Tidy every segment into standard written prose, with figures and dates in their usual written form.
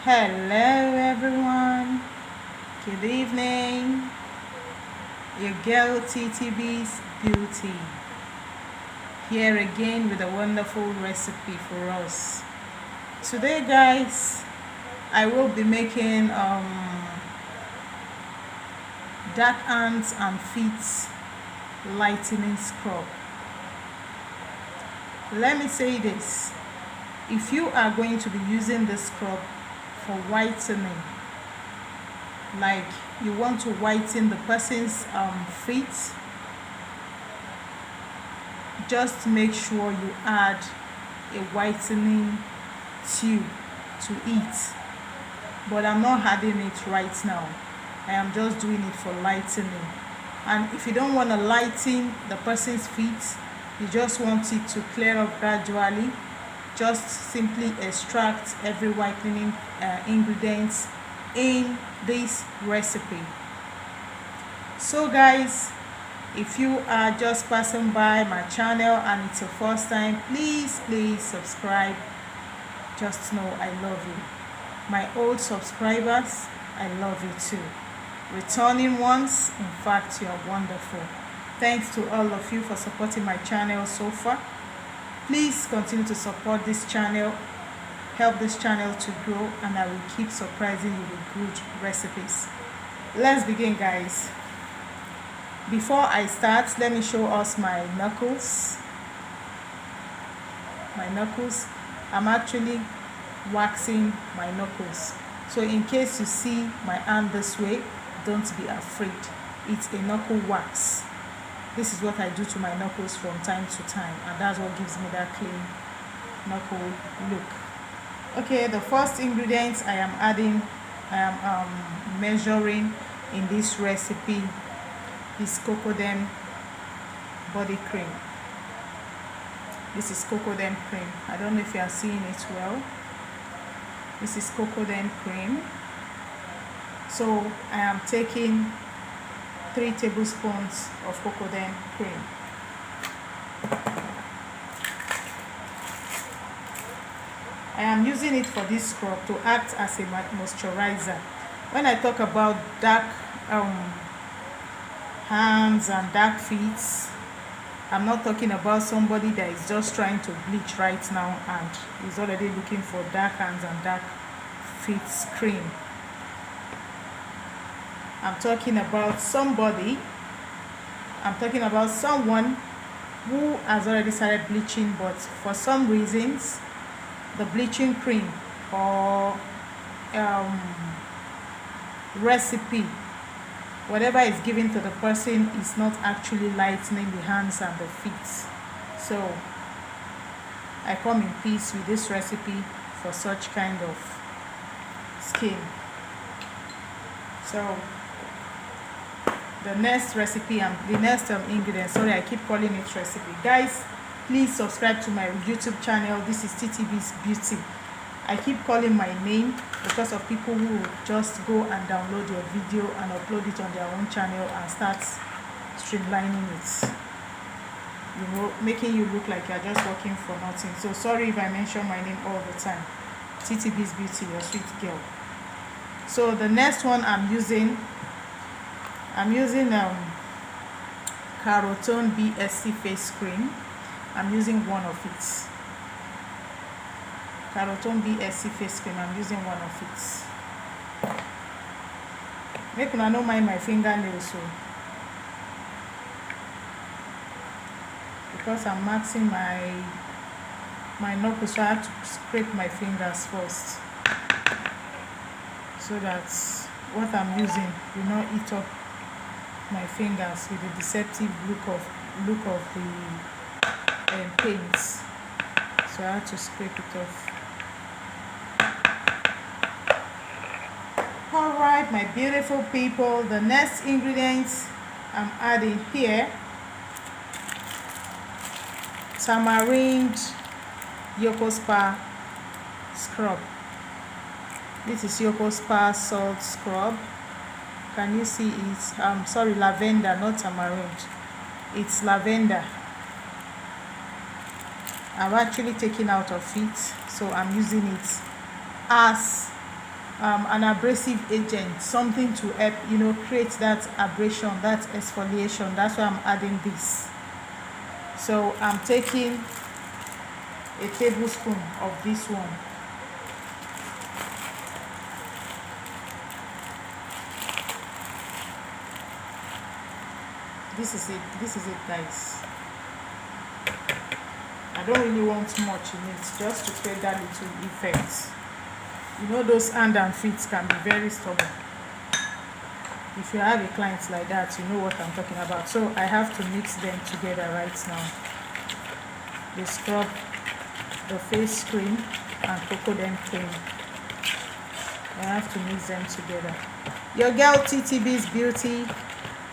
Hello everyone, good evening. Your girl TTB's Beauty here again with a wonderful recipe for us. Today guys, I will be making dark hands and feet lightening scrub. Let me say this, if you are going to be using this scrub for whitening, like you want to whiten the person's feet, just make sure you add a whitening tube to it. But I'm not adding it right now. I am just doing it for lightening. And if you don't want to lighten the person's feet, you just want it to clear up gradually, just simply extract every whitening ingredients in this recipe. So guys, if you are just passing by my channel and it's your first time, please subscribe. Just know I love you. My old subscribers, I love you too. Returning ones, in fact, you are wonderful. Thanks to all of you for supporting my channel so far. Please continue to support this channel, help this channel to grow, and I will keep surprising you with good recipes. Let's begin guys. Before I start, let me show us my knuckles. I'm actually waxing my knuckles, so in case you see my hand this way, don't be afraid. It's a knuckle wax. This is what I do to my knuckles from time to time, and that's what gives me that clean knuckle look. Okay, the first ingredients I am measuring in this recipe is cocoderm body cream. This is cocoderm cream. I don't know if you are seeing it well. This is cocoderm cream. So I am taking 3 tablespoons of cocoderm cream. I am using it for this scrub to act as a moisturizer. When I talk about dark hands and dark feet, I'm not talking about somebody that is just trying to bleach right now and is already looking for dark hands and dark feet cream. I'm talking about somebody, I'm talking about someone who has already started bleaching, but for some reasons the bleaching cream or recipe, whatever is given to the person, is not actually lightening the hands and the feet. So I come in peace with this recipe for such kind of skin. So the next recipe and the next ingredient, sorry, I keep calling it recipe. Guys, please subscribe to my YouTube channel. This is TTB's Beauty. I keep calling my name because of people who just go and download your video and upload it on their own channel and start streamlining it, you know, making you look like you're just working for nothing. So sorry if I mention my name all the time. TTB's Beauty, your sweet girl. So the next one I'm using carotone BSC face cream. I'm using one of it. Carotone BSC face cream, I'm using one of it. Make una no mind my fingernails, so because I'm maxing my knuckles, so I have to scrape my fingers first, so that what I'm using will not eat up my fingers with the deceptive look of the paint. So I have to scrape it off. Alright, my beautiful people, the next ingredients I'm adding here: tamarind Yoko Spa scrub. This is Yoko Spa salt scrub. Can you see it? Sorry, lavender, not tamarind. It's lavender. I've actually taken out of it, so I'm using it as an abrasive agent, something to help, you know, create that abrasion, that exfoliation. That's why I'm adding this. So I'm taking a tablespoon of this one. This is it guys. I don't really want much in it, just to create that little effect. You know, those hand and feet can be very stubborn. If you have a client like that, you know what I'm talking about. So I have to mix them together right now. The scrub, the face cream, and cocoderm cream. I have to mix them together. Your girl TTB's Beauty.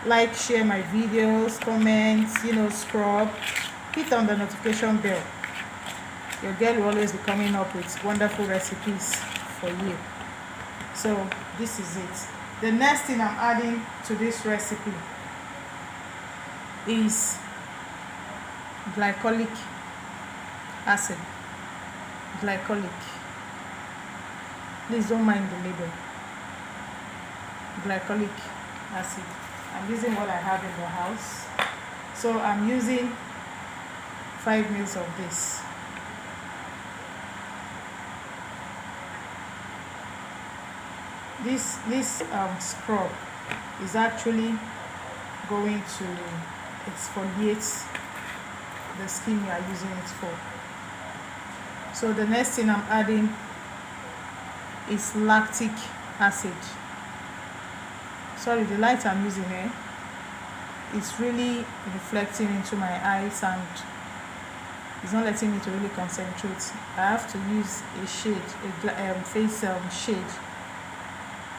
Like, share my videos, comment, you know, scrub, hit on the notification bell. Your girl will always be coming up with wonderful recipes for you. So this is it. The next thing I'm adding to this recipe is glycolic acid. Glycolic. Please don't mind the label. Glycolic acid. I'm using what I have in the house. So I'm using 5 ml of this. This scrub is actually going to exfoliate the skin you are using it for. So the next thing I'm adding is lactic acid. Sorry, the light I'm using here, it's really reflecting into my eyes and it's not letting me to really concentrate. I have to use a shade, a face shade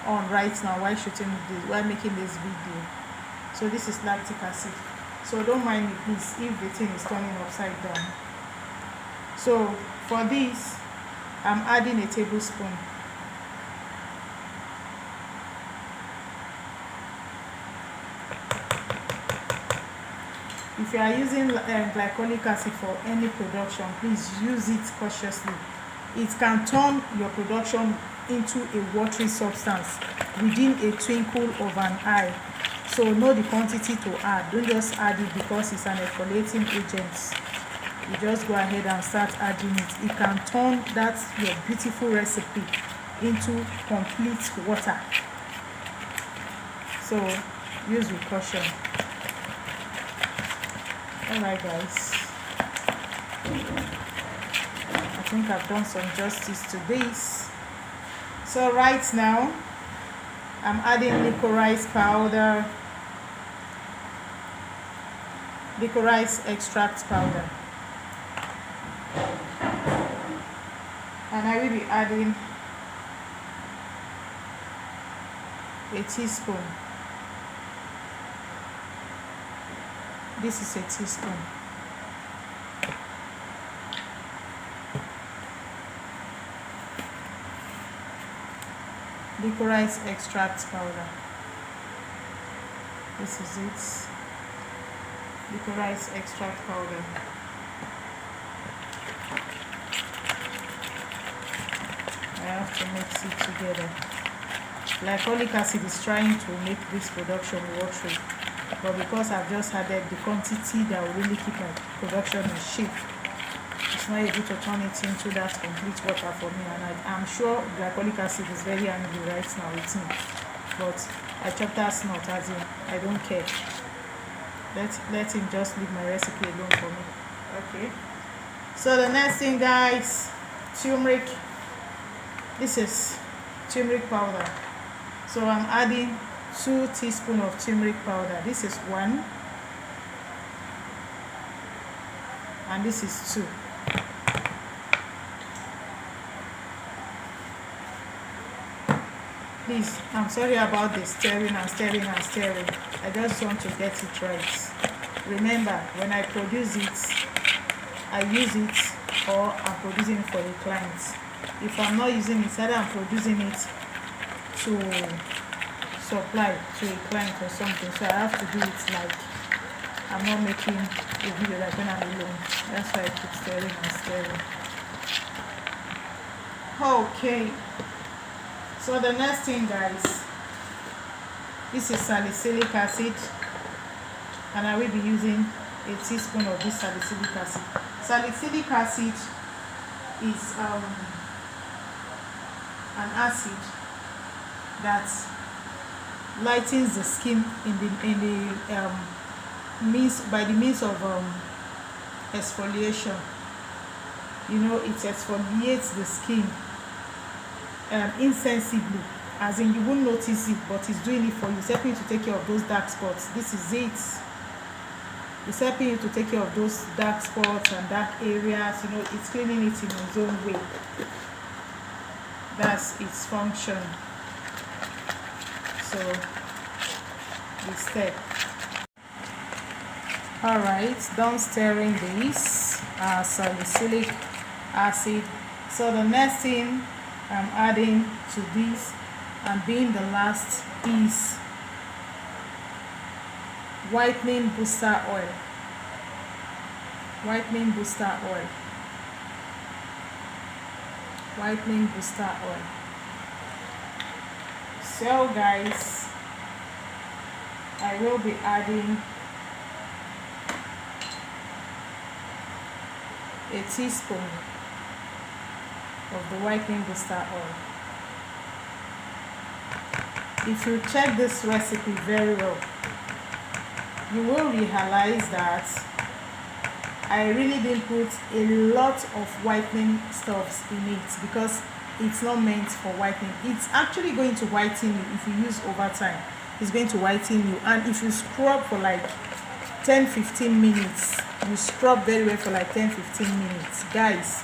on right now while shooting this, while making this video. So this is lactic acid. So don't mind me please if the thing is turning upside down. So for this, I'm adding a tablespoon. If you are using glycolic acid for any production, please use it cautiously. It can turn your production into a watery substance within a twinkle of an eye. So know the quantity to add. Don't just add it because it's an exfoliating agent. You just go ahead and start adding it. It can turn that your beautiful recipe into complete water. So use with caution. Alright guys, I think I've done some justice to this. So right now I'm adding licorice powder, licorice extract powder, and I will be adding a teaspoon. This is a teaspoon. Licorice extract powder. This is it. Licorice extract powder. I have to mix it together. Glycolic acid is trying to make this production watery, but because I've just added the quantity that will really keep my production in shape, it's not able to turn it into that complete water for me. And I'm sure glycolic acid is very angry right now with me, but I chop that snot, as in I don't care. Let him just leave my recipe alone for me. Okay, so the next thing guys, turmeric. This is turmeric powder. So I'm adding 2 teaspoons of turmeric powder. This is 1 and this is 2. Please, I'm sorry about the stirring and stirring and stirring. I just want to get it right. Remember, when I produce it, I use it or I'm producing it for the clients. If I'm not using it, either I'm producing it to supply to a client or something. So I have to do it like I'm not making a video like when I'm alone. That's why I keep stirring and stirring. Okay. So the next thing, guys, this is salicylic acid, and I will be using a teaspoon of this salicylic acid. Salicylic acid is an acid that lightens the skin by the means of exfoliation. You know, it exfoliates the skin insensibly, as in you won't notice it, but it's doing it for you. It's helping you to take care of those dark spots. This is it. It's helping you to take care of those dark spots and dark areas. You know, it's cleaning it in its own way. That's its function. So the step. All right, done stirring this salicylic acid. So the next thing I'm adding to this, and being the last, is whitening booster oil. Whitening booster oil. Whitening booster oil. So guys, I will be adding a teaspoon of the whitening booster oil. If you check this recipe very well, you will realize that I really didn't put a lot of whitening stuffs in it, because it's not meant for whitening. It's actually going to whiten you if you use over time. It's going to whiten you, and if you scrub for like 10-15 minutes, you scrub very well for like 10-15 minutes, guys,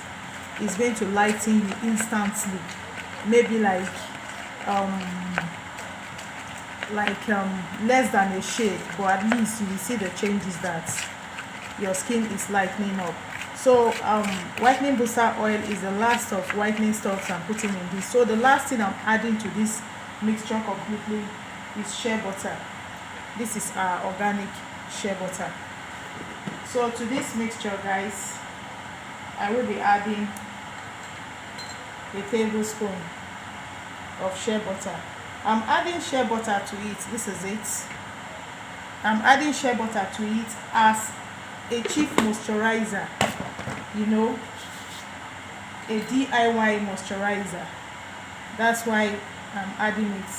it's going to lighten you instantly. Maybe like less than a shade, but at least you will see the changes that your skin is lightening up. So whitening booster oil is the last of whitening stuffs I'm putting in this. So the last thing I'm adding to this mixture completely is shea butter. This is our organic shea butter. So to this mixture, guys, I will be adding a tablespoon of shea butter. I'm adding shea butter to it. This is it. I'm adding shea butter to it as a chief moisturizer, you know, a DIY moisturizer. That's why I'm adding it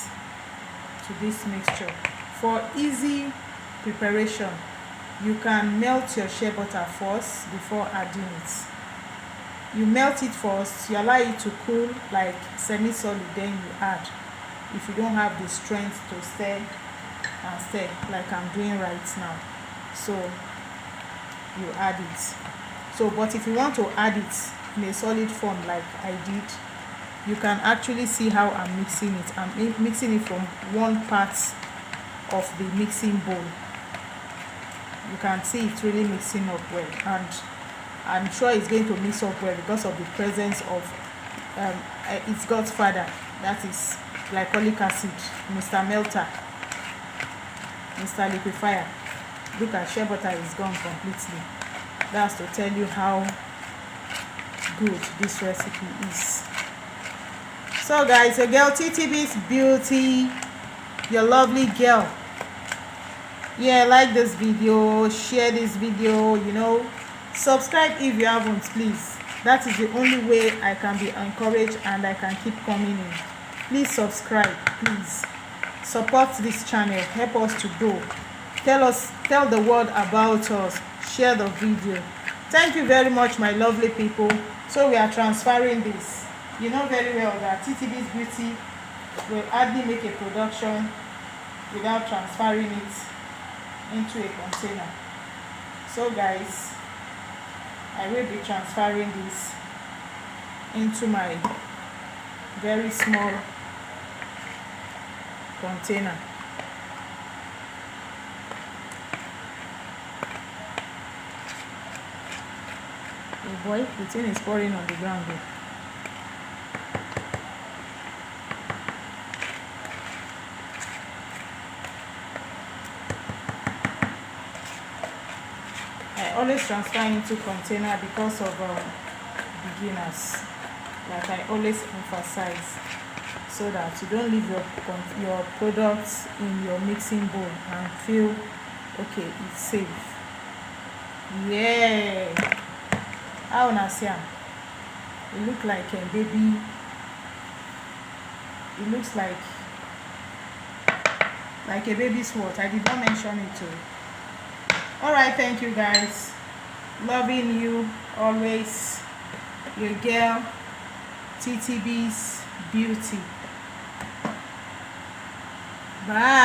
to this mixture. For easy preparation, you can melt your shea butter first before adding it. You melt it first, you allow it to cool like semi-solid, then you add, if you don't have the strength to stir and stir like I'm doing right now. So you add it. So but if you want to add it in a solid form like I did, you can actually see how I'm mixing it. I'm mixing it from one part of the mixing bowl. You can see it's really mixing up well, and I'm sure it's going to mix up well because of the presence of its godfather, that is glycolic acid, Mr. Melter, Mr. Liquefier. Look at shea butter is gone completely. That's to tell you how good this recipe is. So guys, your girl TTB's Beauty, your lovely girl. Yeah, like this video, share this video, you know, subscribe if you haven't, please. That is the only way I can be encouraged and I can keep coming in. Please subscribe, please support this channel, help us to grow. Tell the world about us, share the video. Thank you very much, my lovely people. So we are transferring this. You know very well that TTB's Beauty will hardly make a production without transferring it into a container. So guys, I will be transferring this into my very small container. Oh boy, the thing is pouring on the ground here. I always transfer into container because of beginners, like I always emphasize. so that you don't leave your products in your mixing bowl and feel okay, it's safe. Yeah, how una see am? It look like a baby. It looks like a baby's what. I did not mention it too. All right, thank you guys. Loving you always. Your girl, TTB's Beauty. Bye.